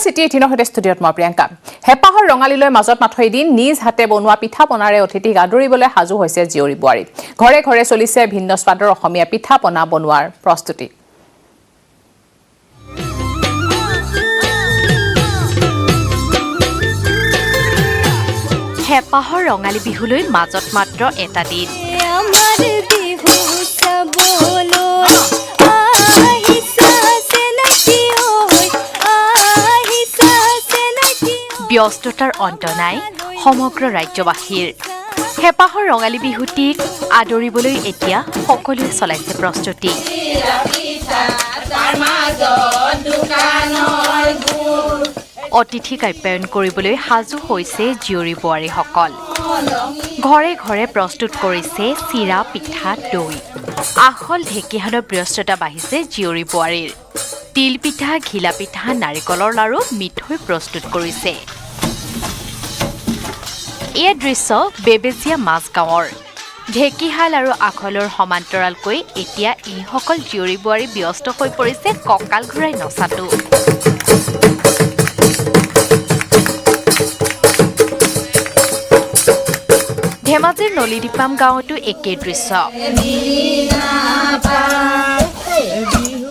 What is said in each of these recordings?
City 18 সৈতে ষ্টুডিঅ'ত মই প্ৰিয়ংকা হেপাহৰ ৰঙালীলৈ মাজত মাথৈ দিন নিজ হাতে বনোৱা পিঠা পনাৰে অতিথিক আদৰিবলৈ সাজু হৈছে জীয়ৰী বোৱাৰী ঘৰে ঘৰে চলিছে ভিন্ন স্বাদৰ অসমীয়া পিঠা পনা বনোৱাৰ প্ৰস্তুতি হেপাহৰ ৰঙালী বিহুলৈ মাজত মাত্ৰ এটা দিন ব্যস্ততাৰ অন্ত নাই সমগ্ৰ ৰাজ্যবাসীৰ হেপাহৰ ৰঙালী বিহুটিক আদৰিবলৈ এতিয়া সকলোৱে চলাইছে প্ৰস্তুতি অতিথিক আপ্যায়ন কৰিবলৈ সাজু হৈছে জীয়ৰী বোৱাৰীসকল ঘৰে ঘৰে প্ৰস্তুত কৰিছে চিৰা পিঠা দৈ আখল ঢেঁকীহালৰ ব্যস্ততা বাঢ়িছে জীয়ৰী বোৱাৰীৰ তিল পিঠা ঘিলা পিঠা নাৰিকলৰ লাৰু মিঠৈ প্ৰস্তুত কৰিছে এই দৃশ্য বেবেজিয়া মাজগাঁৱৰ ঢেঁকীহাল আৰু আখলৰ সমান্তৰালকৈ এতিয়া এইসকল জীয়ৰী বোৱাৰী ব্যস্ত হৈ পৰিছে কঁকাল ঘূৰাই নচাটো ধেমাজিৰ নলিডিপাম গাঁৱতো একেই দৃশ্য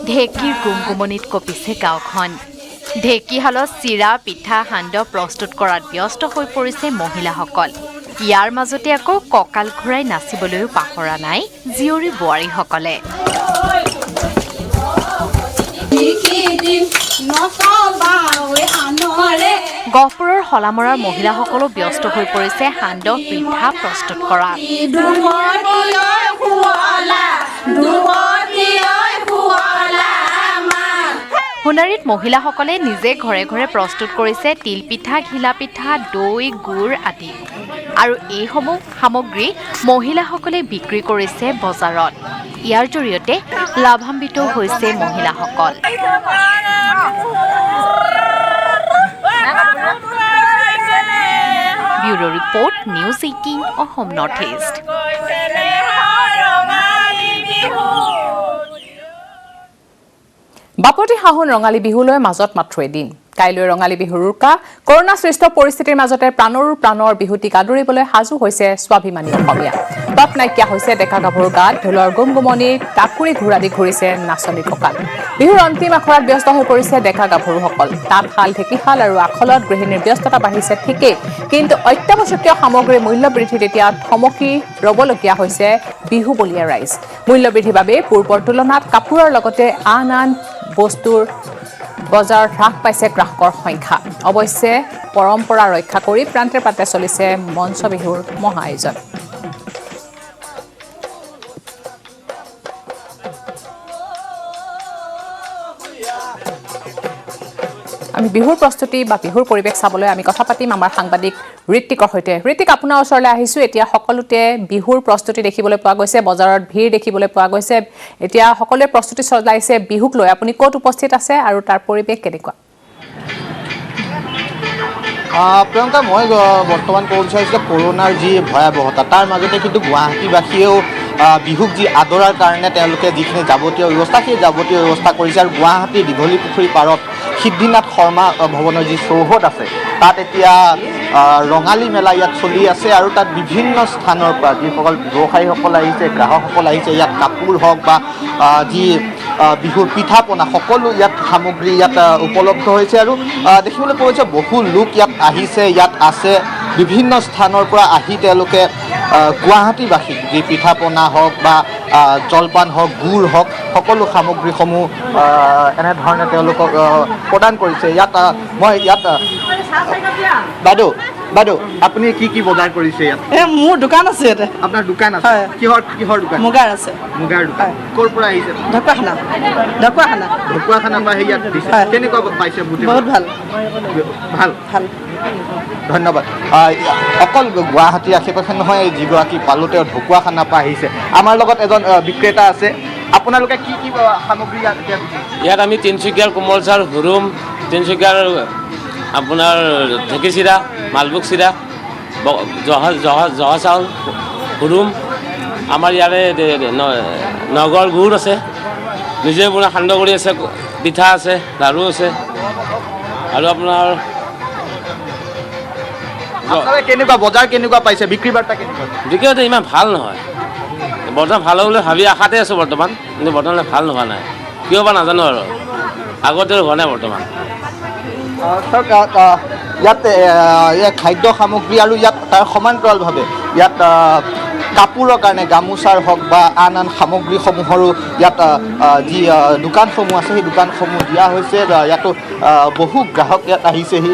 ঢেঁকীৰ গুমগুমনিত কঁপিছে গাঁওখন ঢেঁকীহালত চিৰা পিঠা সান্দহ প্ৰস্তুত কৰাত ব্যস্ত হৈ পৰিছে মহিলাসকল ইয়াৰ মাজতে আকৌ কঁকাল ঘূৰাই নাচিবলৈও পাহৰা নাই জীয়ৰী বোৱাৰীসকলে গহপুৰৰ হলামৰাৰ মহিলাসকলো ব্যস্ত হৈ পৰিছে সান্দহ পিঠা প্ৰস্তুত কৰাত সোণাৰীত মহিলাসকলে নিজে ঘৰে ঘৰে প্ৰস্তুত কৰিছে তিল পিঠা ঘিলা পিঠা দৈ গুড় আদি আৰু এইসমূহ সামগ্ৰী মহিলাসকলে বিক্ৰী কৰিছে বজাৰত ইয়াৰ জৰিয়তে লাভান্বিত হৈছে মহিলাসকল bureau report news 18 Assam north east বাপতি সাহোন ৰঙালী বিহুলৈ মাজত মাত্ৰ এদিন কাইলৈ ৰঙালী বিহুৰ উৰুকা কৰোনা সৃষ্ট পৰিস্থিতিৰ মাজতে প্ৰাণৰ বিহুটিক আদৰিবলৈ সাজু হৈছে স্বাভিমানী অসমীয়া বাপ নাইকিয়া হৈছে ডেকা গাভৰুৰ গাত ঢোলৰ গুমগুমনি টাকুৰি ঘূৰা দি ঘূৰিছে নাচনী কঁকাল বিহুৰ অন্তিম আখৰাত ব্যস্ত হৈ পৰিছে ডেকা গাভৰুসকল তাঁতশাল ঢেঁকীশাল আৰু আখলত গৃহিণীৰ ব্যস্ততা বাঢ়িছে ঠিকেই কিন্তু অত্যাৱশ্যকীয় সামগ্ৰীৰ মূল্য বৃদ্ধিত এতিয়া থমকি ৰ'বলগীয়া হৈছে বিহু বলীয়া ৰাইজ মূল্য বৃদ্ধিৰ বাবে পূৰ্বৰ তুলনাত কাপোৰৰ লগতে আন বস্তুৰ বজাৰ হ্ৰাস পাইছে গ্ৰাহকৰ সংখ্যা অৱশ্যে পৰম্পৰা ৰক্ষা কৰি প্ৰান্তে প্ৰান্তে চলিছে মঞ্চ বিহুৰ মহা আয়োজন আমি বিহুৰ প্ৰস্তুতি বা বিহুৰ পৰিৱেশ চাবলৈ আমি কথা পাতিম আমাৰ সাংবাদিক ঋত্বিকৰ সৈতে ঋত্বিক আপোনাৰ ওচৰলৈ আহিছোঁ এতিয়া সকলোতে বিহুৰ প্ৰস্তুতি দেখিবলৈ পোৱা গৈছে বজাৰত ভিৰ দেখিবলৈ পোৱা গৈছে এতিয়া সকলোৱে প্ৰস্তুতি চলাইছে বিহুক লৈ আপুনি ক'ত উপস্থিত আছে আৰু তাৰ পৰিৱেশ কেনেকুৱা প্ৰিয়ংকা মই বৰ্তমান ক'ব বিচাৰিছিলোঁ কৰোনাৰ যি ভয়াৱহতা তাৰ মাজতে কিন্তু গুৱাহাটীবাসীয়েও বিহুক যি আদৰাৰ কাৰণে তেওঁলোকে যিখিনি যাৱতীয় ব্যৱস্থা সেই যাৱতীয় ব্যৱস্থা কৰিছে আৰু গুৱাহাটীৰ দীঘলী পুখুৰী পাৰত সিদ্ধিনাথ শৰ্মা ভৱনৰ যি চৌহদ আছে তাত এতিয়া ৰঙালী মেলা ইয়াত চলি আছে আৰু তাত বিভিন্ন স্থানৰ পৰা যিসকল ব্যৱসায়ীসকল আহিছে গ্ৰাহকসকল আহিছে ইয়াত কাপোৰ হওক বা যি বিহুৰ পিঠা পনা সকলো ইয়াত সামগ্ৰী ইয়াত উপলব্ধ হৈছে আৰু দেখিবলৈ পোৱা গৈছে বহু লোক ইয়াত আহিছে ইয়াত আছে বিভিন্ন স্থানৰ পৰা আহি তেওঁলোকে গুৱাহাটীবাসীক যি পিঠা পনা হওক বা জলপান হওক গুড় হওক সকলো সামগ্ৰীসমূহ এনেধৰণে তেওঁলোকক প্ৰদান কৰিছে ইয়াত মই ইয়াত বাইদেউ আপুনি কি বজাৰ কৰিছে ইয়াত মোৰ দোকান আছে ইয়াতে আপোনাৰ দোকান আছে কিহৰ দোকান মুগাৰ আছে মুগাৰ দোকান ক'ৰ পৰা আহিছে ঢকুৱাখানা পৰা ইয়াত দিছে কেনেকুৱা পাইছে বহুত ভাল ধন্যবাদ অকল গুৱাহাটীৰ আশে-পাশে নহয় যিগৰাকী পালো তেওঁ ঢকুৱাখানাৰ পৰা আহিছে আমাৰ লগত এজন বিক্ৰেতা আছে আপোনালোকে কি সামগ্ৰী ইয়াত আমি তিনিচুকীয়াৰ কোমল চাউল হুৰুম তিনিচুকীয়াৰ আপোনাৰ ঢেঁকী চিৰা মালভোগ চিৰা জহা চাউল হুৰুম আমাৰ ইয়াৰে নগৰ গুড় আছে নিজে বনোৱা সান্দহ গুড়ি আছে পিঠা আছে লাড়ু আছে আৰু আপোনাৰ আপোনালোকে কেনেকুৱা বজাৰ কেনেকুৱা পাইছে বিক্ৰী বাৰ্তা কেনেকুৱা বিক্ৰীটো ইমান ভাল নহয় বৰ্তমান ভাল হ'ব বুলি ভাবি আশাতে আছোঁ বৰ্তমান কিন্তু বৰ্তমান ভাল নোহোৱা নাই কিয় বা নাজানো আৰু আগতে হোৱা নাই বৰ্তমান ইয়াত খাদ্য সামগ্ৰী আৰু ইয়াত তাৰ সমান্তৰালভাৱে ইয়াত কাপোৰৰ কাৰণে গামোচাৰ হওক বা আন আন সামগ্ৰীসমূহৰো ইয়াত যি দোকানসমূহ আছে সেই দোকানসমূহ দিয়া হৈছে ইয়াতো বহু গ্ৰাহক ইয়াত আহিছেহি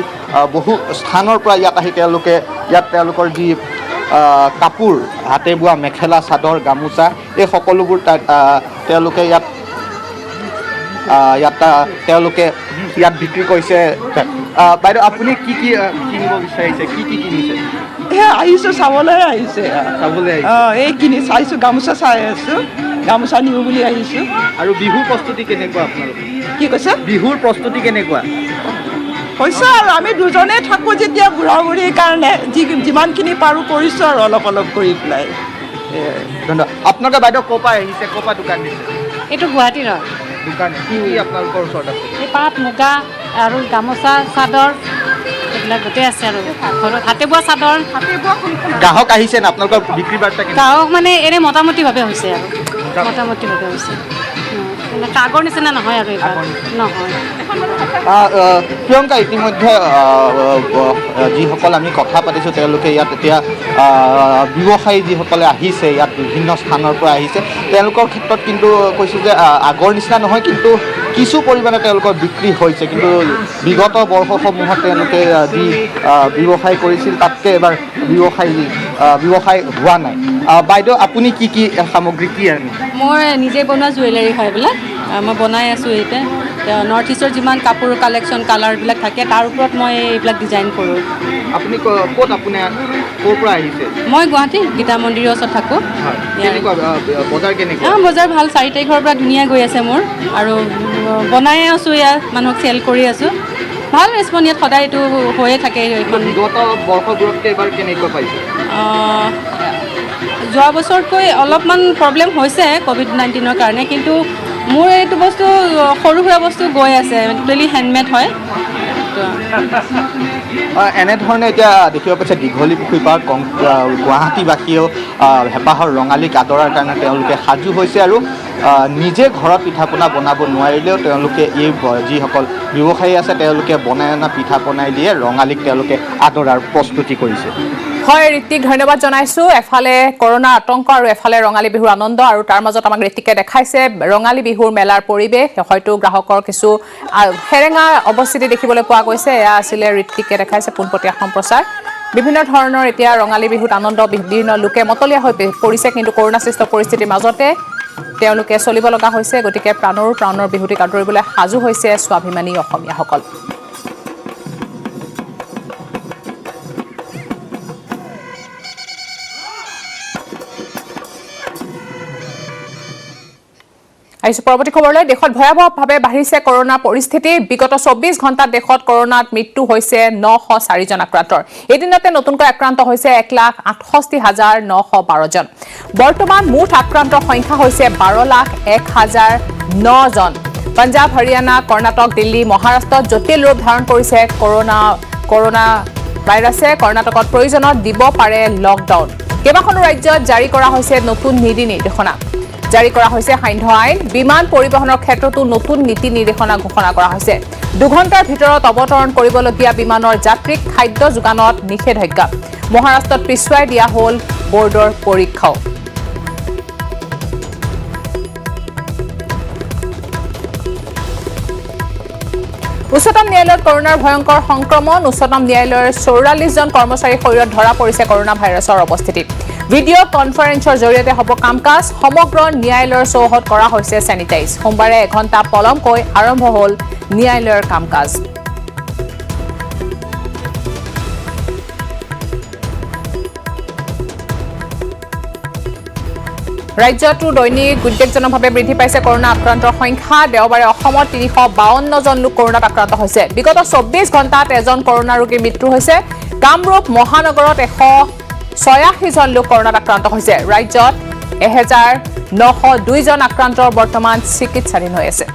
বহু স্থানৰ পৰা ইয়াত আহি তেওঁলোকৰ যি কাপোৰ হাতে বোৱা মেখেলা চাদৰ গামোচা এই সকলোবোৰ তেওঁলোকে ইয়াত বিক্ৰী কৰিছে বাইদেউ আপুনি কি কিনিব বিচাৰিছে কি কিনিছে আহিছোঁ চাবলৈ আহিছে চাবলৈ এই কিনি চাইছোঁ গামোচা চাই আছোঁ গামোচা নিওঁ বুলি আহিছোঁ আৰু বিহুৰ প্ৰস্তুতি কেনেকুৱা আপোনালোকৰ কি কৈছে বিহুৰ প্ৰস্তুতি কেনেকুৱা হৈছে আৰু আমি দুজনেই থাকোঁ যেতিয়া বুঢ়া বুঢ়ীৰ কাৰণে যিমানখিনি পাৰোঁ কৰিছোঁ আৰু অলপ অলপ কৰি পেলাই ধন্যবাদ আপোনালোকে বাইদেউ ক'ৰ পৰা আহিছে ক'ৰ পৰা দোকান দিছে এইটো গুৱাহাটীৰ হয় দোকান কি আপোনালোকৰ ওচৰত আছে এই পাট মুগা আৰু গামোচা চাদৰ এইবিলাক গোটেই আছে আৰু ঘৰত হাতে বোৱা চাদৰ গ্ৰাহক আহিছে না আপোনালোকৰ বিক্ৰী বাৰ্তা কেনেকুৱা গ্ৰাহক মানে এনে মোটামুটিভাৱে হৈছে আৰু মোটামুটিভাৱে হৈছে আগৰ নিচিনা নহয় আৰু এইবাৰ নহয় প্ৰিয়ংকা ইতিমধ্যে যিসকল আমি কথা পাতিছোঁ তেওঁলোকে ইয়াত এতিয়া ব্যৱসায়ী যিসকলে আহিছে ইয়াত বিভিন্ন স্থানৰ পৰা আহিছে তেওঁলোকৰ ক্ষেত্ৰত কিন্তু কৈছোঁ যে আগৰ নিচিনা নহয় কিন্তু কিছু পৰিমাণে তেওঁলোকৰ বিক্ৰী হৈছে কিন্তু বিগত বৰ্ষসমূহত তেওঁলোকে যি ব্যৱসায় কৰিছিল তাতকৈ এবাৰ ব্যৱসায় হোৱা নাই বাইদেউ আপুনি কি সামগ্ৰী কি আনে মই নিজে বনোৱা জুৱেলাৰী হয় এইবিলাক মই বনাই আছোঁ এতিয়া নৰ্থ ইষ্টৰ যিমান কাপোৰ কালেকশ্যন কালাৰবিলাক থাকে তাৰ ওপৰত মই এইবিলাক ডিজাইন কৰোঁ আপুনি ক'ত আপুনি ক'ৰ পৰা আহিছে মই গুৱাহাটী গীতা মন্দিৰৰ ওচৰত থাকোঁ বজাৰ কেনেকুৱা বজাৰ ভাল 4 তাৰিখৰ পৰা ধুনীয়া গৈ আছে মোৰ আৰু বনাই আছোঁ ইয়াত মানুহক চেল কৰি আছোঁ ভাল ৰেচপঞ্চ ইয়াত সদায় এইটো হৈয়ে থাকে এইখন বিগত বৰ্ষবোৰতকৈ এইবাৰ কেনেকুৱা পাইছে যোৱা বছৰতকৈ অলপমান প্ৰব্লেম হৈছে ক'ভিড-19ৰ কাৰণে কিন্তু মোৰ এইটো বস্তু সৰু সুৰা বস্তু গৈ আছে টোটেলি হেণ্ডমেড হয় এনেধৰণে এতিয়া দেখিব পাইছে দীঘলী পুখুৰী পাৰ গুৱাহাটীবাসীয়েও হেঁপাহৰ ৰঙালীক আদৰাৰ কাৰণে তেওঁলোকে সাজু হৈছে আৰু নিজে ঘৰত পিঠা পনা বনাব নোৱাৰিলেও তেওঁলোকে এই যিসকল ব্যৱসায়ী আছে তেওঁলোকে বনাই অনা পিঠা বনাই দিয়ে ৰঙালীক তেওঁলোকে আদৰাৰ প্ৰস্তুতি কৰিছে হয় ঋতিক ধন্যবাদ জনাইছোঁ এফালে কৰোনাৰ আতংক আৰু এফালে ৰঙালী বিহুৰ আনন্দ আৰু তাৰ মাজত আমাক ঋতিকে দেখাইছে ৰঙালী বিহুৰ মেলাৰ পৰিৱেশ হয়তো গ্ৰাহকৰ কিছু হেৰেঙা অৱস্থিতি দেখিবলৈ পোৱা গৈছে এয়া আছিলে ঋতিকে দেখাইছে পোনপটীয়া সম্প্ৰচাৰ বিভিন্ন ধৰণৰ এতিয়া ৰঙালী বিহুত আনন্দ বিভিন্ন লোকে মতলীয়া হৈ পৰিছে কিন্তু কৰোনাসৃষ্ট পৰিস্থিতিৰ মাজতে তেওঁলোকে চলিব লগা হৈছে গতিকে প্ৰাণৰ বিহুটিক আদৰিবলৈ সাজু হৈছে স্বাভিমানী অসমীয়াসকল আহিছোঁ পৰৱৰ্তী খবৰলৈ দেশত ভয়াৱহভাৱে বাঢ়িছে কৰোনা পৰিস্থিতি বিগত 24 ঘণ্টাত দেশত কৰোনাত মৃত্যু হৈছে 904 জন আক্ৰান্তৰ এদিনতে নতুনকৈ আক্ৰান্ত হৈছে 1,68,912 জন বৰ্তমান মুঠ আক্ৰান্তৰ সংখ্যা হৈছে 12,01,009 জন পঞ্জাৱ হৰিয়ানা কৰ্ণাটক দিল্লী মহাৰাষ্ট্ৰত জটিল ৰূপ ধাৰণ কৰিছে কৰোনা ভাইৰাছে কৰ্ণাটকত প্ৰয়োজনত দিব পাৰে লকডাউন কেইবাখনো ৰাজ্যত জাৰি কৰা হৈছে নতুন নীতি নিৰ্দেশনা জাৰি কৰা হৈছে সান্ধ্য আইন বিমান পৰিবহনৰ ক্ষেত্ৰতো নতুন নীতি নিৰ্দেশনা ঘোষণা কৰা হৈছে 2 ঘণ্টাৰ ভিতৰত অৱতৰণ কৰিবলগীয়া বিমানৰ যাত্ৰীক খাদ্য যোগানত নিষেধাজ্ঞা মহাৰাষ্ট্ৰত পিছুৱাই দিয়া হ'ল বৰ্ডৰ পৰীক্ষাও উচ্চতম ন্যায়ালয়ত কৰোনাৰ ভয়ংকৰ সংক্ৰমণ উচ্চতম ন্যায়ালয়ৰ 44 জন কৰ্মচাৰীৰ শৰীৰত ধৰা পৰিছে কৰোনা ভাইৰাছৰ অৱস্থিতি ভিডিঅ' কনফাৰেন্সৰ জৰিয়তে হ'ব কাম-কাজ সমগ্ৰ ন্যায়ালয়ৰ চৌহদ কৰা হৈছে চেনিটাইজ সোমবাৰে 1 ঘণ্টা পলমকৈ আৰম্ভ হ'ল ন্যায়ালয়ৰ কাম-কাজ ৰাজ্যতো দৈনিক উদ্বেগজনকভাৱে বৃদ্ধি পাইছে কৰোনা আক্ৰান্তৰ সংখ্যা দেওবাৰে অসমত 352 জন লোক কৰোনাত আক্ৰান্ত হৈছে বিগত 24 ঘণ্টাত এজন কৰোনা ৰোগীৰ মৃত্যু হৈছে কামৰূপ মহানগৰত 186 জন লোক কৰোনাত আক্ৰান্ত হৈছে ৰাজ্যত 1902 জন আক্ৰান্ত বৰ্তমান চিকিৎসাধীন হৈ আছে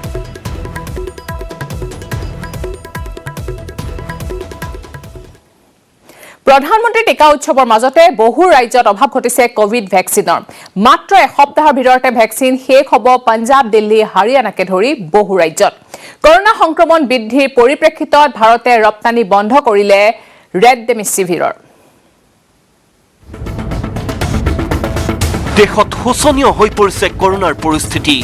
প্ৰধানমন্ত্ৰী টিকা উৎসৱৰ মাজতে বহু ৰাজ্যত অভাৱ ঘটিছে কোভিড ভেকচিনৰ মাত্ৰ এসপ্তাহৰ ভিতৰতে ভেকচিন শেষ হ'ব পঞ্জাৱ দিল্লী হাৰিয়ানাকে ধৰি বহু ৰাজ্যত কৰোনা সংক্ৰমণ বৃদ্ধিৰ পৰিপ্ৰেক্ষিতত ভাৰতে ৰপ্তানি বন্ধ কৰিলে ৰেমডেছিভিৰৰ দেশত শোচনীয় হৈ পৰিছে কৰোনাৰ পৰিস্থিতি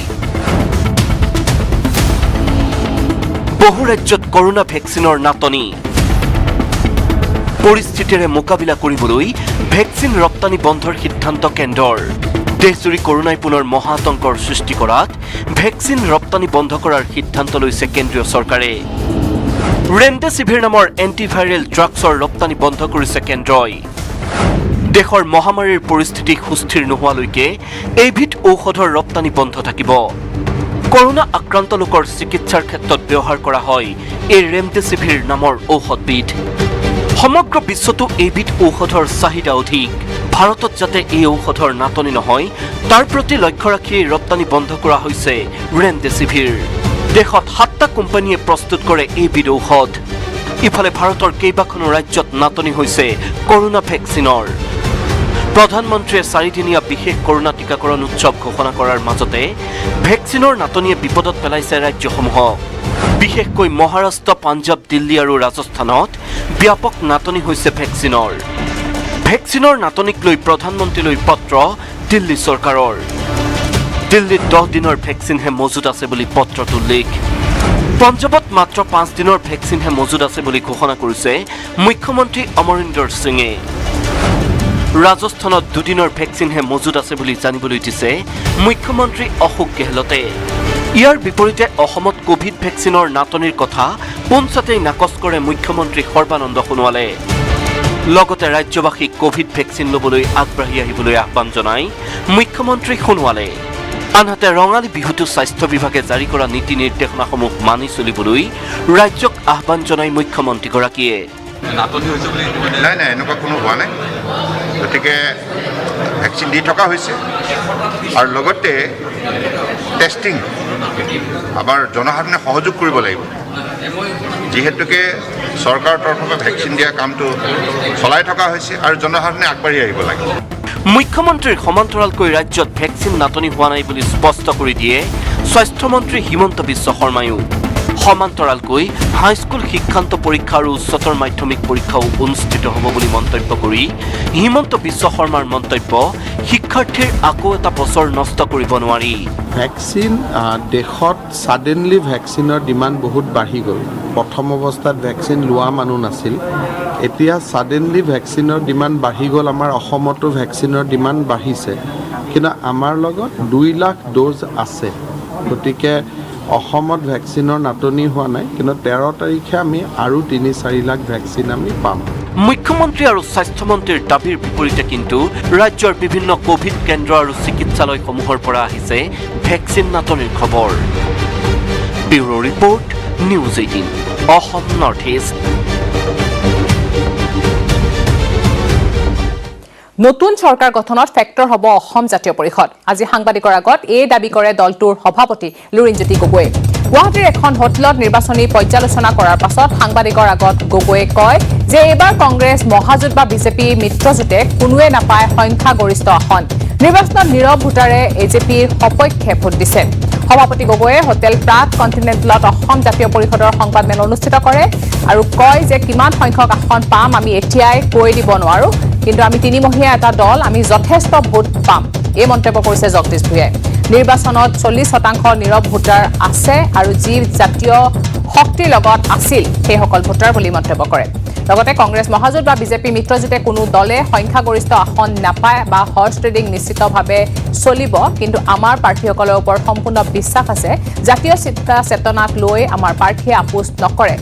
বহু ৰাজ্যত কৰোনা ভেকচিনৰ নাটনি পৰিস্থিতিৰে মোকাবিলা কৰিবলৈ ভেকচিন ৰপ্তানি বন্ধৰ সিদ্ধান্ত কেন্দ্ৰৰ দেশজুৰি কৰোনাই পুনৰ মহাতংকৰ সৃষ্টি কৰাত ভেকচিন ৰপ্তানি বন্ধ কৰাৰ সিদ্ধান্ত লৈছে কেন্দ্ৰীয় চৰকাৰে ৰেমডেছিভিৰ নামৰ এণ্টিভাইৰেল ড্ৰাগছৰ ৰপ্তানি বন্ধ কৰিছে কেন্দ্ৰই দেশৰ মহামাৰীৰ পৰিস্থিতি সুস্থিৰ নোহোৱালৈকে এইবিধ ঔষধৰ ৰপ্তানি বন্ধ থাকিব কৰোনা আক্ৰান্ত লোকৰ চিকিৎসাৰ ক্ষেত্ৰত ব্যৱহাৰ কৰা হয় এই ৰেমডেছিভিৰ নামৰ ঔষধবিধ সমগ্ৰ বিশ্বতো এইবিধ ঔষধৰ চাহিদা অধিক ভাৰতত যাতে এই ঔষধৰ নাটনি নহয় তাৰ প্ৰতি লক্ষ্য ৰাখি ৰপ্তানি বন্ধ কৰা হৈছে ৰেমডেছিভিৰ দেশত 7টা কোম্পানীয়ে প্ৰস্তুত কৰে এইবিধ ঔষধ ইফালে ভাৰতৰ কেইবাখনো ৰাজ্যত নাটনি হৈছে কৰোনা ভেকচিনৰ প্ৰধানমন্ত্ৰীয়ে 4দিনীয়া বিশেষ কৰোনা টিকাকৰণ উৎসৱ ঘোষণা কৰাৰ মাজতে ভেকচিনৰ নাটনিয়ে বিপদত পেলাইছে ৰাজ্যসমূহক বিশেষকৈ মহাৰাষ্ট্ৰ পঞ্জাৱ দিল্লী আৰু ৰাজস্থানত ব্যাপক নাটনি হৈছে ভেকচিনৰ নাটনিক লৈ প্ৰধানমন্ত্ৰীলৈ পত্ৰ দিল্লী চৰকাৰৰ দিল্লীত 10 দিনৰ ভেকচিনহে মজুত আছে বুলি পত্ৰত উল্লেখ পঞ্জাৱত মাত্ৰ 5 দিনৰ ভেকচিনহে মজুত আছে বুলি ঘোষণা কৰিছে মুখ্যমন্ত্ৰী অমৰিন্দৰ সিঙে ৰাজস্থানত 2 দিনৰ ভেকচিনহে মজুত আছে বুলি জানিবলৈ দিছে মুখ্যমন্ত্ৰী অশোক গেহলতে ইয়াৰ বিপৰীতে অসমত কোভিড ভেকচিনৰ নাটনিৰ কথা পোনছাতেই নাকচ কৰে মুখ্যমন্ত্ৰী সৰ্বানন্দ সোণোৱালে লগতে ৰাজ্যবাসীক কোভিড ভেকচিন ল'বলৈ আগবাঢ়ি আহিবলৈ আহ্বান জনাই মুখ্যমন্ত্ৰী সোণোৱালে আনহাতে ৰঙালী বিহুটো স্বাস্থ্য বিভাগে জাৰি কৰা নীতি নিৰ্দেশনাসমূহ মানি চলিবলৈ ৰাজ্যক আহ্বান জনাই মুখ্যমন্ত্ৰীগৰাকীয়ে নাই এনেকুৱা কোনো হোৱা নাই গতিকে ভেকচিন দি থকা হৈছে আৰু লগতে টেষ্টিং আমাৰ জনসাধাৰণে সহযোগ কৰিব লাগিব যিহেতুকে চৰকাৰৰ তৰফৰ পৰা ভেকচিন দিয়া কামটো চলাই থকা হৈছে আৰু জনসাধাৰণে আগবাঢ়ি আহিব লাগে মুখ্যমন্ত্ৰীৰ সমান্তৰালকৈ ৰাজ্যত ভেকচিন নাটনি হোৱা নাই বুলি স্পষ্ট কৰি দিয়ে স্বাস্থ্যমন্ত্ৰী হিমন্ত বিশ্ব শৰ্মায়ো সমান্তৰালকৈ হাইস্কুল শিক্ষান্ত পৰীক্ষা আৰু উচ্চতৰ মাধ্যমিক পৰীক্ষাও অনুষ্ঠিত হ'ব বুলি মন্তব্য কৰি হিমন্ত বিশ্ব শৰ্মাৰ মন্তব্য শিক্ষাৰ্থীৰ আকৌ এটা বছৰ নষ্ট কৰিব নোৱাৰি ভেকচিন দেশত ছাডেনলি ভেকচিনৰ ডিমাণ্ড বহুত বাঢ়ি গ'ল প্ৰথম অৱস্থাত ভেকচিন লোৱা মানুহ নাছিল এতিয়া ছাডেনলি ভেকচিনৰ ডিমাণ্ড বাঢ়ি গ'ল আমাৰ অসমতো ভেকচিনৰ ডিমাণ্ড বাঢ়িছে কিন্তু আমাৰ লগত 2 লাখ ড'জ আছে গতিকে অসমত ভেকচিনৰ নাটনি হোৱা নাই কিন্তু 13 তাৰিখে আমি আৰু 3-4 লাখ ভেকচিন আমি পাম মুখ্যমন্ত্ৰী আৰু স্বাস্থ্যমন্ত্ৰীৰ দাবীৰ বিপৰীতে কিন্তু ৰাজ্যৰ বিভিন্ন কোভিড কেন্দ্ৰ আৰু চিকিৎসালয়সমূহৰ পৰা আহিছে ভেকচিন নাটনিৰ খবৰ bureau report news 18 Assam north east নতুন চৰকাৰ গঠনত ফেক্টৰ হ'ব অসম জাতীয় পৰিষদ আজি সাংবাদিকৰ আগত এই দাবী কৰে দলটোৰ সভাপতি লুৰিণজ্যোতি গগৈয়ে গুৱাহাটীৰ এখন হোটেলত নিৰ্বাচনী পৰ্যালোচনা কৰাৰ পাছত সাংবাদিকৰ আগত গগৈয়ে কয় যে এইবাৰ কংগ্ৰেছ মহাজোঁট বা বিজেপি মিত্ৰজোঁটে কোনোৱে নাপায় সংখ্যাগৰিষ্ঠ আসন নিৰ্বাচনত নীৰৱ ভোটাৰে এজেপিৰ সপক্ষে ভোট দিছে সভাপতি গগৈয়ে হোটেল প্ৰাগ কণ্টিনেণ্টেলত অসম জাতীয় পৰিষদৰ সংবাদমেল অনুষ্ঠিত কৰে আৰু কয় যে কিমান সংখ্যক আসন পাম আমি এতিয়াই কৈ দিব নোৱাৰো কিন্তু আমি 3মহীয়া এটা দল আমি যথেষ্ট ভোট পাম এই মন্তব্য কৰিছে জগদীশ ভূঞাই নিৰ্বাচনত 40% নীৰৱ ভোটাৰ আছে আৰু যি জাতীয় শক্তিৰ লগত আছিল সেইসকল ভোটাৰ বুলি মন্তব্য কৰে লগতে কংগ্ৰেছ মহাজোঁট বা বিজেপি মিত্ৰজোঁটে কোনো দলে সংখ্যাগৰিষ্ঠ আসন নাপায় বা হৰ্চ ট্ৰেডিং নিশ্চিতভাৱে চলিব কিন্তু আমাৰ প্ৰাৰ্থীসকলৰ ওপৰত সম্পূৰ্ণ বিশ্বাস আছে জাতীয় চেতনাক লৈ আমাৰ প্ৰাৰ্থীয়ে আপোচ নকৰে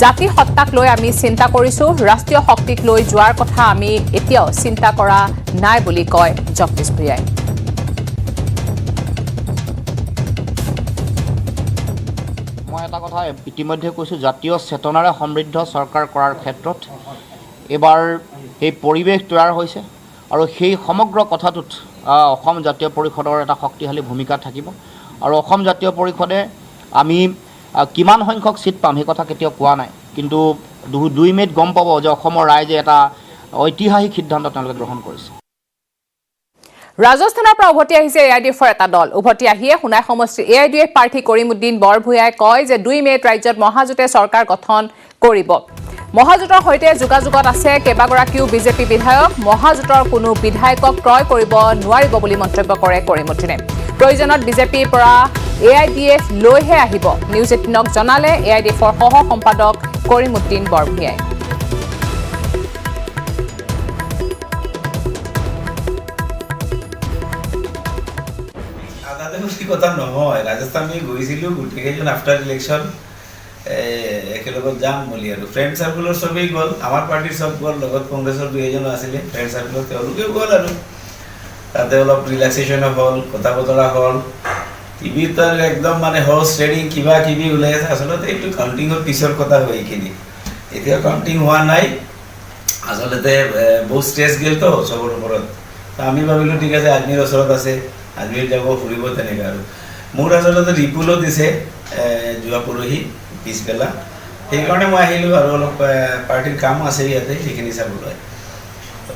জাতি সত্তাক লৈ আমি চিন্তা কৰিছো ৰাষ্ট্ৰীয় শক্তিক লৈ যোৱাৰ কথা আমি এতিয়াও চিন্তা কৰা নাই বুলি কয় জগদীশ ভূঞাই মই এটা কথা ইতিমধ্যে কৈছোঁ জাতীয় চেতনাৰে সমৃদ্ধ চৰকাৰ কৰাৰ ক্ষেত্ৰত এবাৰ এই পৰিৱেশ তৈয়াৰ হৈছে আৰু সেই সমগ্ৰ কথাটোত অসম জাতীয় পৰিষদৰ এটা শক্তিশালী ভূমিকা থাকিব আৰু অসম জাতীয় পৰিষদে আমি কিমান সংখ্যক সিট পাম সেই কথা কেতিয়াও কোৱা নাই কিন্তু 2 মে'ত গম পাব যে অসমৰ ৰাইজে এটা ঐতিহাসিক সিদ্ধান্ত তেওঁলোকে গ্ৰহণ কৰিছে। ৰাজস্থানৰ পৰা উভতি আহিছে AIDFৰ এটা দল। উভতি আহিয়ে সোণাই সমষ্টিৰ AIDF প্ৰাৰ্থী কৰিমউদ্দিন বৰভূঞাই কয় যে 2 মে'ত ৰাজ্যত মহাজোঁটে চৰকাৰ গঠন কৰিব। মহাজোঁটৰ সৈতে যোগাযোগত আছে কেইবাগৰাকীও বিজেপি বিধায়ক। মহাজোঁটৰ কোনো বিধায়কক ক্ৰয় কৰিব নোৱাৰিব বুলি মন্তব্য কৰে কৰিমউদ্দিনে। প্ৰয়োজনত বিজেপিৰ পৰা AIDF লৈহে আহিব। নিউজ 18ক জনালে AIDFৰ সহ সম্পাদক কৰিমউদ্দিন বৰভূঞাই। কথা নহয়, ৰাজস্থান আমি গৈছিলোঁ গোটেইকেইজন আফটাৰ ইলেকশ্যন একেলগত যাম বুলি আৰু ফ্ৰেণ্ড চাৰ্কুলৰ চবেই গ'ল, আমাৰ পাৰ্টিৰ চব গ'ল, লগত কংগ্ৰেছৰ 2-এজন আছিলে ফ্ৰেণ্ড চাৰ্কুলত, তেওঁলোকেও গ'ল আৰু তাতে অলপ ৰিলেক্সেশ্যনো হ'ল, কথা বতৰা হ'ল। টিভিত আৰু একদম মানে হৰ্চ ট্ৰেডিং কিবা কিবি ওলাই আছে। আচলতে এইটো কাউণ্টিঙৰ পিছৰ কথা হয় এইখিনি, এতিয়া কাউণ্টিং হোৱা নাই। আচলতে বহুত ষ্ট্ৰেছ গ'লতো চবৰ ওপৰত, আমি ভাবিলোঁ ঠিক আছে আজমীৰ ওচৰত আছে, আজমীৰ যাব ফুৰিব তেনেকৈ আৰু। মোৰ আচলতে ৰিপুলো দিছে যোৱা পৰহি পিছবেলা, সেইকাৰণে মই আহিলোঁ আৰু অলপ পাৰ্টিৰ কাম আছে ইয়াতে সেইখিনি চাবলৈ।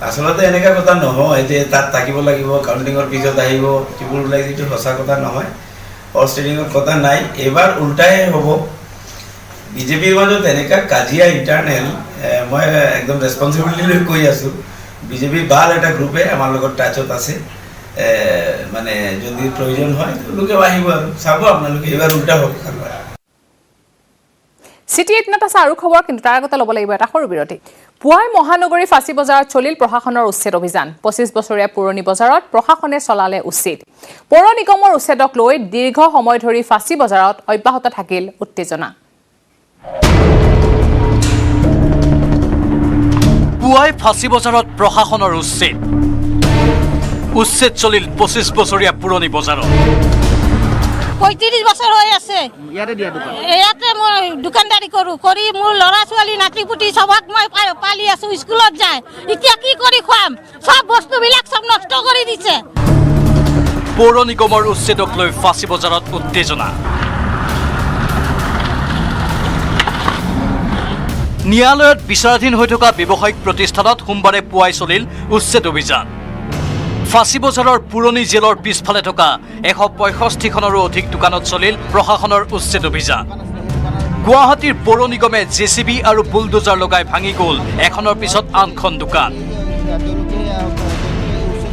আচলতে এনেকুৱা কথা নহয় যে তাত থাকিব লাগিব, কাউণ্টিঙৰ পিছত আহিব, টিপুল ওলাই যিটো সঁচা কথা নহয়, হৰ্চ ট্ৰেডিঙৰ কথা নাই। এইবাৰ উল্টাই হ'ব। বিজেপিৰ মাজত এনেকুৱা কাজিয়া ইণ্টাৰনেল, মই একদম ৰেছপনচিবিলিটি লৈ কৈ আছোঁ, বিজেপিৰ ভাল এটা গ্ৰুপে আমাৰ লগত টাচত আছে। মানে যদি প্ৰয়োজন হয় তেওঁলোকেও আহিব আৰু চাব আপোনালোকে, এইবাৰ উল্টা হ'ব। চিটি 18ত আছে আৰু খবৰ, কিন্তু তাৰ আগতে ল'ব লাগিব এটা সৰু বিৰতি। পুৱাই মহানগৰী ফাঁচী বজাৰত চলিল প্ৰশাসনৰ উচ্ছেদ অভিযান। 25 বছৰীয়া পুৰণি বজাৰত প্ৰশাসনে চলালে উচ্ছেদ। পৌৰ নিগমৰ উচ্ছেদক লৈ দীৰ্ঘ সময় ধৰি ফাঁচী বজাৰত অব্যাহত থাকিল উত্তেজনা। পুৱাই ফাঁচী বজাৰত প্ৰশাসনৰ উচ্ছেদ চলিল 25 বছৰীয়া পুৰণি বজাৰত। 35 বছৰ হৈ আছে ইয়াতে মই দোকানদাৰী কৰোঁ, কৰি মোৰ ল'ৰা ছোৱালী নাতি পুতি চবক মই পালি আছোঁ, স্কুলত যায়। এতিয়া কি কৰি খুৱাম? চব বস্তুবিলাক চব নষ্ট কৰি দিছে। পৌৰ নিগমৰ উচ্ছেদক লৈ ফাঁচী বজাৰত উত্তেজনা। ন্যায়ালয়ত বিচাৰাধীন হৈ থকা ব্যৱসায়িক প্ৰতিষ্ঠানত সোমবাৰে পুৱাই চলিল উচ্ছেদ অভিযান। ফাঁচী বজাৰৰ পুৰণি জেলৰ পিছফালে থকা 165খনৰো অধিক দোকানত চলিল প্ৰশাসনৰ উচ্ছেদ অভিযান। গুৱাহাটীৰ পৌৰ নিগমে JCB আৰু বুলডোজাৰ লগাই ভাঙি গ'ল এখনৰ পিছত আনখন দোকান।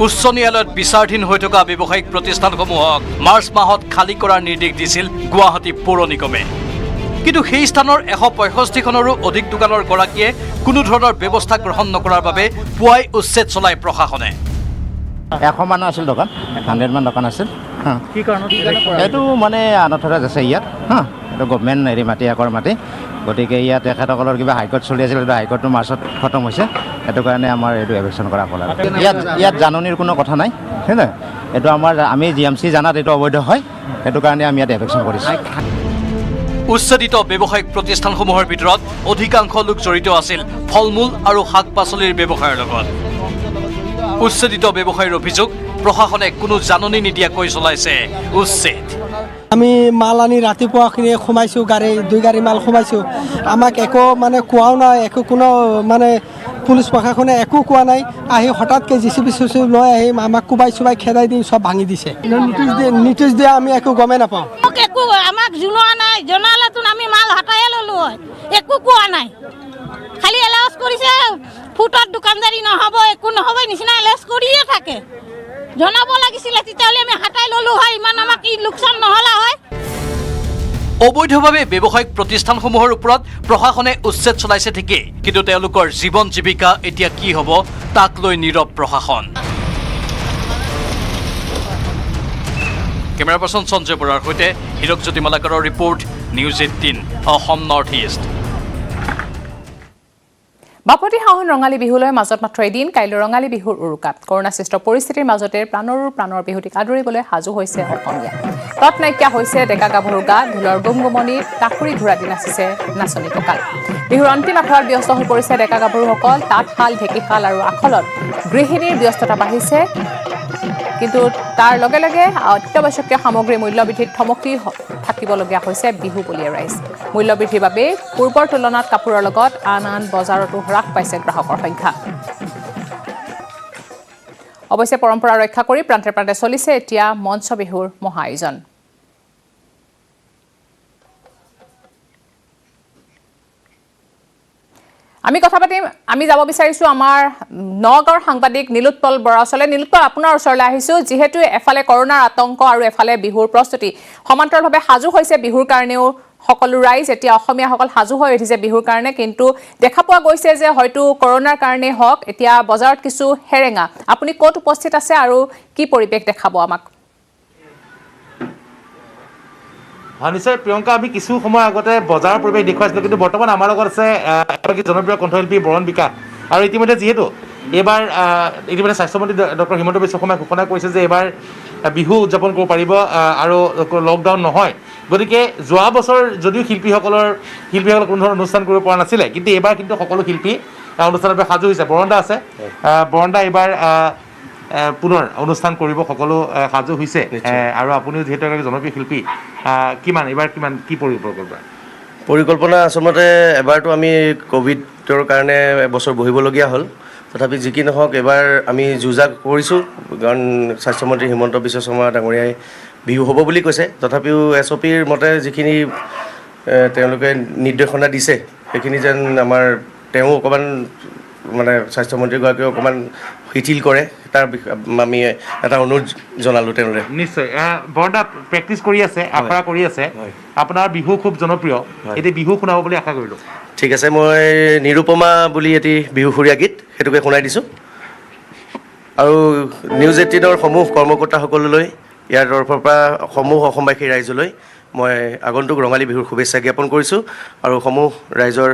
উচ্চ ন্যায়ালয়ত বিচাৰাধীন হৈ থকা ব্যৱসায়িক প্ৰতিষ্ঠানসমূহক মাৰ্চ মাহত খালী কৰাৰ নিৰ্দেশ দিছিল গুৱাহাটী পৌৰ নিগমে। কিন্তু সেই স্থানৰ 165খনৰো অধিক দোকানৰ গৰাকীয়ে কোনো ধৰণৰ ব্যৱস্থা গ্ৰহণ নকৰাৰ বাবে পুৱাই উচ্ছেদ চলাই প্ৰশাসনে। 100 মান আছিল দোকান, 100 মান দোকান আছিল। কি কাৰণত? এইটো মানে আনথৰাজ আছে ইয়াত, এইটো গভমেণ্ট হেৰি মাটি একৰ মাটি, গতিকে ইয়াত তেখেতসকলৰ কিবা হাইকোৰ্ট চলি আছিল, হাইকোৰ্টটো মাৰ্চত খতম হৈছে, সেইটো কাৰণে আমাৰ এইটো এভিকশ্যন কৰা হ'ল। ইয়াত জাননীৰ কোনো কথা নাই, হয় নাই? এইটো আমি GMC জানাত এইটো অবৈধ হয়, সেইটো কাৰণে আমি ইয়াত এভিকশ্যন কৰিছোঁ। উচ্ছেদিত ব্যৱসায়িক প্ৰতিষ্ঠানসমূহৰ ভিতৰত অধিকাংশ লোক জড়িত আছিল ফল মূল আৰু শাক পাচলিৰ ব্যৱসায়ৰ লগত। উচ্ছেদিত ব্যৱসায়ীৰ অভিযোগ, প্ৰশাসনে কোনো জাননী নিদিয়াকৈ চলাইছে উচ্ছেদ। আমি মাল আনি ৰাতিপুৱাখিনি সোমাইছোঁ, 2 গাড়ী মাল সোমাইছোঁ, আমাক একো মানে কোৱাও নাই, একো কোনো মানে পুলিচ প্ৰশাসনে একো কোৱা নাই। আহি হঠাৎকৈ JCB লৈ আহি আমাক কোবাই চুবাই খেদাই দি চব ভাঙি দিছে। নোটিচ দিয়ে আমি একো গমেই নাপাওঁ। একো আমাক জনোৱা নাই, জনালেতো আমি মাল হটাই ল'লোঁ হয়, একো কোৱা নাই। খালি এলাউন্স কৰিছে ফুটত দোকানদাৰী নহ'ব, একো নহ'ব নিচিনা এলাউন্স কৰিয়ে থাকে। জনাব লাগিছিলে, তেতিয়াহ'লে আমি হটাই ল'লোঁ হয়, ইমান আমাক কি লোকচান নহ'লা হয়। অবৈধভাৱে ব্যৱসায়িক প্ৰতিষ্ঠানসমূহৰ ওপৰত প্ৰশাসনে উচ্ছেদ চলাইছে ঠিকেই, কিন্তু তেওঁলোকৰ জীৱন জীৱিকা এতিয়া কি হ'ব তাক লৈ নীৰৱ প্ৰশাসন। কেমেৰা পাৰ্চন সঞ্জয় বৰাৰ সৈতে হীৰকজ্যোতি মালাকাৰৰ report, news 18 Assam north east. বাপতি সাহোন ৰঙালী বিহুলৈ মাজত মাত্ৰ এদিন, কাইলৈ ৰঙালী বিহুৰ উৰুকাত। কৰোণাসৃষ্ট পৰিস্থিতিৰ মাজতে প্ৰাণৰ বিহুটিক আদৰিবলৈ সাজু হৈছে অসমীয়া। তত নাইকিয়া হৈছে ডেকা গাভৰুৰ গাত, ঢোলৰ গুমগুমনিত টাকুৰি ঘূৰা দি নাচিছে নাচনী কঁকাল। বিহুৰ অন্তিম আখৰাত ব্যস্ত হৈ পৰিছে ডেকা গাভৰুসকল। তাঁতশাল, ঢেঁকীশাল আৰু আখলত গৃহিণীৰ ব্যস্ততা বাঢ়িছে, কিন্তু তাৰ লগে লগে অত্যাৱশ্যকীয় সামগ্ৰীৰ মূল্যবৃদ্ধিত থমকি থাকিবলগীয়া হৈছে বিহুবলীয়া ৰাইজ। মূল্যবৃদ্ধিৰ বাবে পূৰ্বৰ তুলনাত কাপোৰৰ লগত আন বজাৰতো হ্ৰাস পাইছে গ্ৰাহকৰ সংখ্যা। অৱশ্যে পৰম্পৰা ৰক্ষা কৰি প্ৰান্তে প্ৰান্তে চলিছে এতিয়া মঞ্চ বিহুৰ মহা আয়োজন। আমি যাব বিচাৰিছো আমাৰ নগাঁৱৰ সাংবাদিক নীলোৎপল বৰা ওচৰলৈ। নীলোৎপল, আপোনাৰ ওচৰলৈ আহিছো। যিহেতু এফালে কৰোনাৰ আতংক আৰু এফালে বিহুৰ প্ৰস্তুতি সমান্তৰালভাৱে সাজু হৈছে বিহুৰ কাৰণেও সকলো ৰাইজ এতিয়া অসমীয়াসকল সাজু হৈ উঠিছে বিহুৰ কাৰণে, কিন্তু দেখা পোৱা গৈছে যে হয়তো কৰোনাৰ কাৰণে হওক এতিয়া বজাৰত কিছু হেৰেঙা। আপুনি ক'ত উপস্থিত আছে আৰু কি পৰিৱেশ দেখাব আমাক? নিশ্চয় প্ৰিয়ংকা, আমি কিছু সময় আগতে বজাৰৰ পৰিৱেশ দেখুৱাইছিলোঁ, কিন্তু বৰ্তমান আমাৰ লগত আছে এগৰাকী জনপ্ৰিয় কণ্ঠশিল্পী বৰণ বিকাশ। আৰু ইতিমধ্যে যিহেতু এইবাৰ স্বাস্থ্যমন্ত্ৰী ডক্টৰ হিমন্ত বিশ্ব শৰ্মাই ঘোষণা কৰিছে যে এইবাৰ বিহু উদযাপন কৰিব পাৰিব আৰু লকডাউন নহয়, গতিকে যোৱা বছৰ যদিও শিল্পীসকলে কোনো ধৰণৰ অনুষ্ঠান কৰিব পৰা নাছিলে, কিন্তু এইবাৰ কিন্তু সকলো শিল্পী অনুষ্ঠানৰ বাবে সাজু হৈছে। বৰণ দা আছে, বৰণ দা এইবাৰ পুনৰ অনুষ্ঠান কৰিব সকলো সাজু হৈছে, আৰু আপুনিও যিহেতু এগৰাকী জনপ্ৰিয় শিল্পী, এইবাৰ কি পৰিকল্পনা? আচলতে এবাৰতো আমি ক'ভিডৰ কাৰণে এবছৰ বহিবলগীয়া হ'ল, তথাপি যি কি নহওক এইবাৰ আমি যুঁজা কৰিছোঁ, কাৰণ স্বাস্থ্যমন্ত্ৰী হিমন্ত বিশ্ব শৰ্মা ডাঙৰীয়াই বিহু হ'ব বুলি কৈছে। তথাপিও SOPৰ মতে যিখিনি তেওঁলোকে নিৰ্দেশনা দিছে সেইখিনি যেন তেওঁ অকণমান স্বাস্থ্যমন্ত্ৰীগৰাকীয়ে অকণমান শিথিল কৰে, তাৰ আমি এটা অনুৰোধ জনালোঁ তেওঁলোকে। নিশ্চয়। বৰদা প্ৰেক্টিচ কৰি আছে, আখৰা কৰি আছে, আপোনাৰ বিহু খুব জনপ্ৰিয়, এতিয়া বিহু শুনাব বুলি আশা কৰিলোঁ। ঠিক আছে, মই নিৰুপমা বুলি এটি বিহুসুৰীয়া গীত সেইটোকে শুনাই দিছোঁ, আৰু নিউজ 18ৰ সমূহ কৰ্মকৰ্তাসকললৈ ইয়াৰ তৰফৰ পৰা সমূহ অসমবাসী ৰাইজলৈ মই আগন্তুক ৰঙালী বিহুৰ শুভেচ্ছা জ্ঞাপন কৰিছোঁ, আৰু সমূহ ৰাইজৰ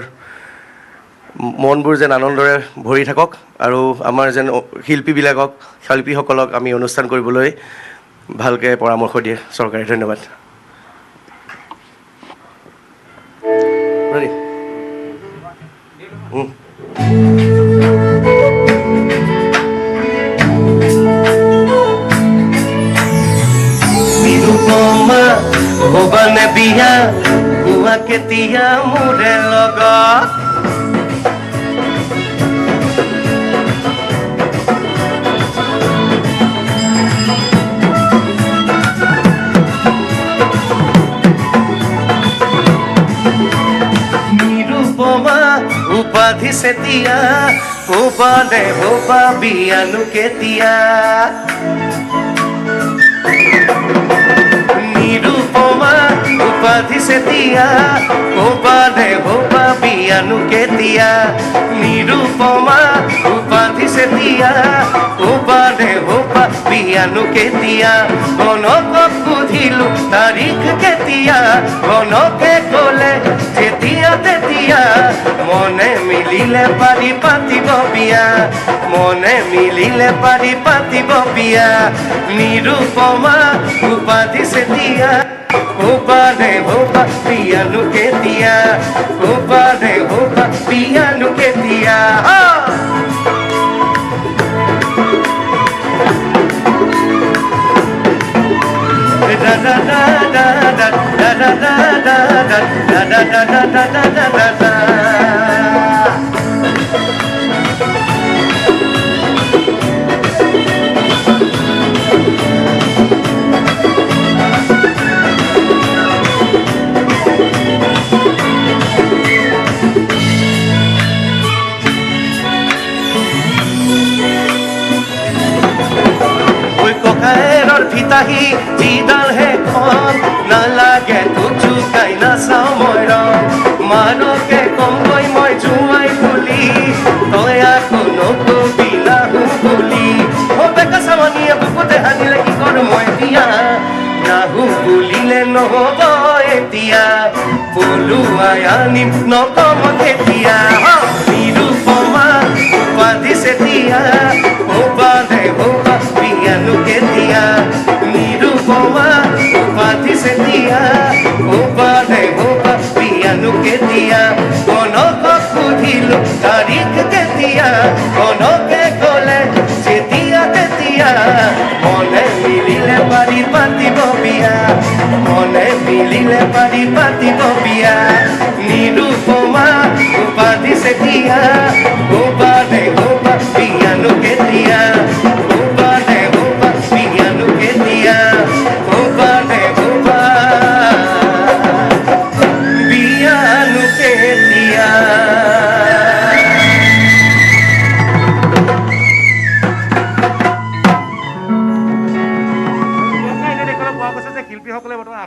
মনবোৰ যেন আনন্দৰে ভৰি থাকক, আৰু আমাৰ যেন শিল্পীসকলক আমি অনুষ্ঠান কৰিবলৈ ভালকৈ পৰামৰ্শ দিয়ে চৰকাৰে। ধন্যবাদ। নিৰুপমা ভৱানে বিয়া গোৱা কেতিয়া মোৰে লগত, উপাধি সেতিয়া কোবানে হবা বিয়ানো কেতিয়া, নিৰুপমা উপাধি সেতিয়া কোবানে হবা বিয়ানো কেতিয়া, নিৰুপমা উপাধি সেতিয়া কোবানে হবা বিয়ানো কেতিয়া, গণকক সুধিলো তাৰিখ কেতিয়া, গণকে ক'লে যেতিয়া তেতিয়া, মনে মিলিলে পাৰি পাতিব বিয়া, মনে মিলিলে পাৰি পাতিব বিয়া, নিৰুপমা উপাধি সেতিয়া কোবানে হবা বিয়ানো কেতিয়া, কোবানে হবা বিয়ানো কেতিয়া। da da da da da da da da da da da da da da da da. ককায়েৰৰ ফিতাহী যিডাল হেখন নালাগে তুজুকাই নাচাওঁ মই ৰং, মাৰকে কমকৈ মই জোঁৱাই বুলি তই আকৌ নকবি নাহো বুলি, বেকা চামনিয়ে বুকুতে সানিলে কি কৰোঁ মই এতিয়া, নাহো বুলিলে নহ'ব এতিয়া, পলুৱাই আনিম নকম তেতিয়া, নিৰুপমা উপাধি সেতিয়া কোবানে হবা বিয়ানো কেতিয়া, নিৰুপমা উপাধি সেতিয়া কোবানে হবা বিয়ানো কেতিয়া, গণকক সুধিলো তাৰিখ কেতিয়া, গণকে ক'লে যেতিয়া তেতিয়া, মনে মিলিলে পাৰি পাতিব বিয়া, মনে মিলিলে পাৰি পাতিব বিয়া, নিৰুপমা উপাধি সেতিয়া কোবানে হবা বিয়ানো কেতিয়া,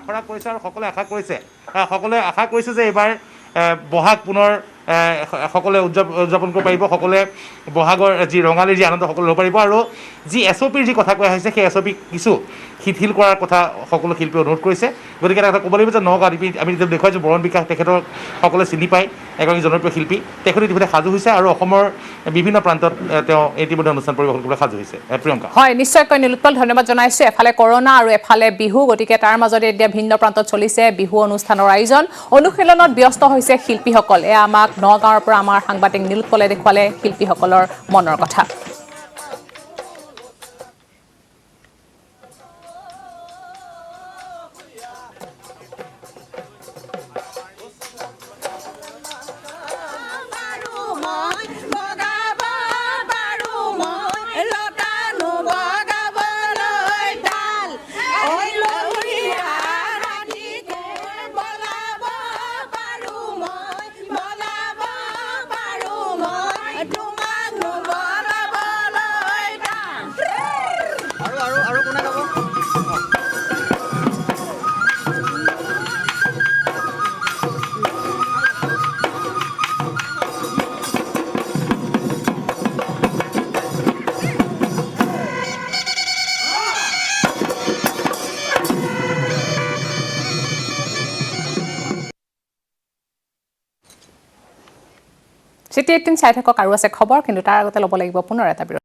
আখৰা কৰিছে আৰু সকলোৱে আশা কৰিছে যে এইবাৰ বহাগ পুনৰ সকলোৱে উদযাপন কৰিব পাৰিব, সকলোৱে বহাগৰ যি ৰঙালীৰ যি আনন্দ সকলোৱে ল'ব পাৰিব। আৰু যি SOPৰ যি কথা কোৱা হৈছে সেই SOP কিছু শিথিল কৰাৰ কথা সকলো শিল্পীয়ে অনুৰোধ কৰিছে। গতিকে এটা কথা ক'ব লাগিব যে নগাঁৱত আমি যেতিয়া দেখুৱাইছোঁ বৰণ বিকাশ, তেখেতক সকলোৱে চিনি পায়, এগৰাকী জনপ্ৰিয় শিল্পী, তেখেত ইতিমধ্যে সাজু হৈছে আৰু অসমৰ বিভিন্ন প্ৰান্তত তেওঁ ইতিমধ্যে অনুষ্ঠান পৰিৱেশন কৰিবলৈ সাজু হৈছে। প্ৰিয়ংকা। হয়, নিশ্চয়কৈ নীলোৎপল, ধন্যবাদ জনাইছোঁ। এফালে কৰোণা আৰু এফালে বিহু, গতিকে তাৰ মাজতে এতিয়া ভিন্ন প্ৰান্তত চলিছে বিহু অনুষ্ঠানৰ আয়োজন। অনুশীলনত ব্যস্ত হৈছে শিল্পীসকল। এয়া আমাক নগাঁৱৰ পৰা আমাৰ সাংবাদিক নীলোৎপলে দেখুৱালে শিল্পীসকলৰ মনৰ কথা। City 18 চাই থাকক, আৰু আছে খবৰ, কিন্তু তাৰ আগতে ল'ব লাগিব পুনৰ এটা বিৰতি।